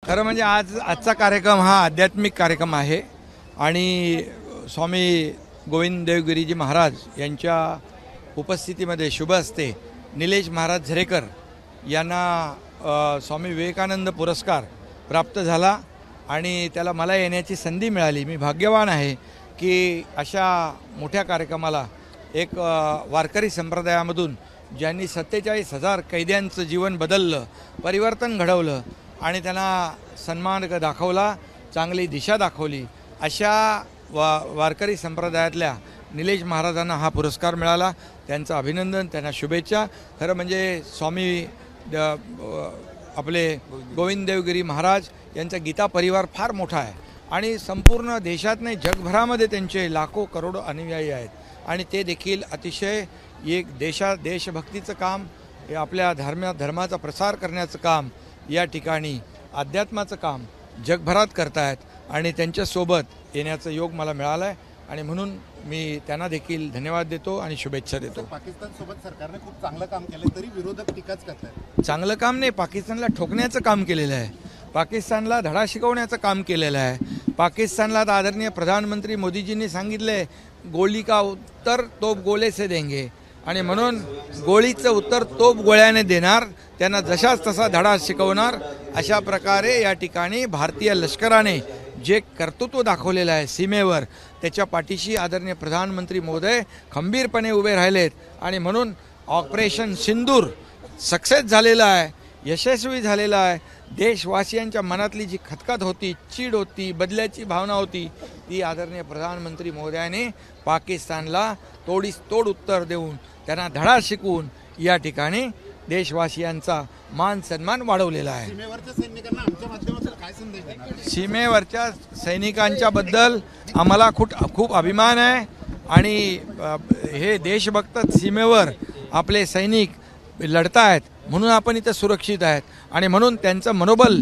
खरं म्हणजे आजचा कार्यक्रम हा आध्यात्मिक कार्यक्रम आहे आणि स्वामी गोविंद देवगिरीजी महाराज यांच्या उपस्थितीमध्ये शुभ असते निलेश महाराज झरेकर यांना स्वामी विवेकानंद पुरस्कार प्राप्त झाला आणि त्याला मला येण्याची संधी मिळाली। मी भाग्यवान आहे की अशा मोठ्या कार्यक्रमाला एक वारकरी संप्रदायामधून ज्यांनी 47,000 कैद्यांचं जीवन बदललं, परिवर्तन घडवलं आणि त्यांना सन्मान दाखवला, चांगली दिशा दाखवली, अशा वारकरी संप्रदायातल्या निलेश महाराजांना हा पुरस्कार मिळाला। त्यांचं अभिनंदन, त्यांना शुभेच्छा। खरं म्हणजे स्वामी आपले गोविंद देवगिरी महाराज यांचा गीता परिवार फार मोठा आहे आणि संपूर्ण देशात नाही जगभरामध्ये त्यांचे लाखो करोडो अनुयायी आहेत आणि ते देखील अतिशय एक देशभक्तीचं काम, आपल्या धर्माचा प्रसार करण्याचं काम, या ठिकाणी अध्यात्माचं काम जगभरात करतायत आणि त्यांच्यासोबत येण्याचं योग मला मिळालं आहे आणि म्हणून मी त्यांना देखील धन्यवाद देतो आणि शुभेच्छा देतो। पाकिस्तान सोबत सरकारने खूप चांगलं काम केलं तरी विरोधक टीकाच करतात। चांगलं काम नाही, पाकिस्तानला ठोकण्याचं काम केलेलं आहे, पाकिस्तानला धडा शिकवण्याचं काम केलेलं आहे। पाकिस्तानला आदरणीय प्रधानमंत्री मोदीजींनी सांगितले गोली का उत्तर तोप गोले से देंगे आणि म्हणून गोळीचं उत्तर तोप गोळ्याने देणार, त्यांना जशाच तसा धडा शिकवणार। अशा प्रकारे या ठिकाणी भारतीय लष्कराने जे कर्तृत्व दाखवलेलं आहे सीमेवर, त्याच्या पाठीशी आदरणीय प्रधानमंत्री महोदय खंबीरपणे उभे राहिलेत आणि म्हणून ऑपरेशन सिंदूर सक्सेस झालेला आहे, यशस्वी झालेला आहे। देशवासियांच्या मनातली जी खतखत होती, चीड होती, बदल्याची भावना होती, ती आदरणीय प्रधानमंत्री महोदयाने पाकिस्तानला तोड उत्तर देऊन त्यांना धडा शिकवून या ठिकाणी देशवासियांचा मान सन्मान वाढवलेला आहे। सीमेवरच्या सैनिकांना आमच्या माध्यमातून काय संदेश देणार? सीमेवरच्या सैनिकांच्या बद्दल आम्हाला खूप अभिमान आहे आणि हे देशभक्त सीमेवर आपले सैनिक लढतायत म्हणून आपण इथं सुरक्षित आहेत आणि म्हणून त्यांचं मनोबल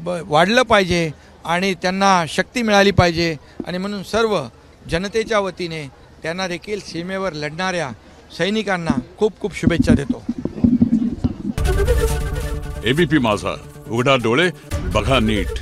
वाढलं पाहिजे आणि त्यांना शक्ती मिळाली पाहिजे आणि म्हणून सर्व जनतेच्या वतीने त्यांना देखील सीमेवर लढणाऱ्या सैनिकांना खूप खूप शुभेच्छा देतो। एबीपी माझा, उघडा डोळे बघा नीट।